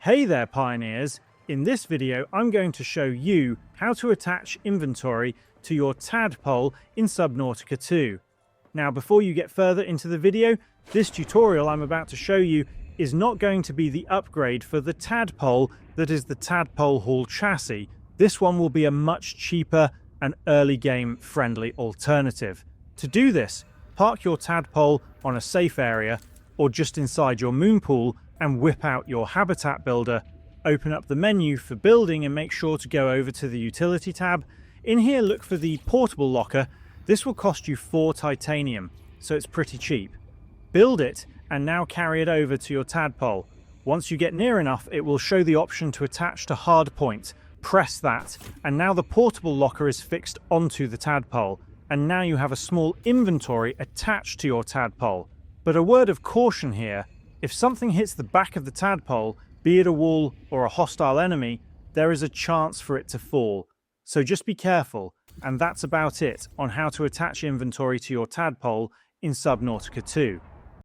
Hey there, pioneers! In this video, I'm going to show you how to attach inventory to your Tadpole in Subnautica 2. Now, before you get further into the video, this tutorial I'm about to show you is not going to be the upgrade for the Tadpole that is the Tadpole Hall chassis. This one will be a much cheaper and early game friendly alternative. To do this, park your Tadpole on a safe area or just inside your moon pool and whip out your habitat builder. Open up the menu for building and make sure to go over to the utility tab. In here, look for the portable locker. This will cost you 4 titanium, so it's pretty cheap. Build it and now carry it over to your Tadpole. Once you get near enough, it will show the option to attach to hardpoint. Press that, and now the portable locker is fixed onto the Tadpole, and now you have a small inventory attached to your Tadpole. But a word of caution here: if something hits the back of the Tadpole, be it a wall or a hostile enemy, there is a chance for it to fall. So just be careful, and that's about it on how to attach inventory to your Tadpole in Subnautica 2.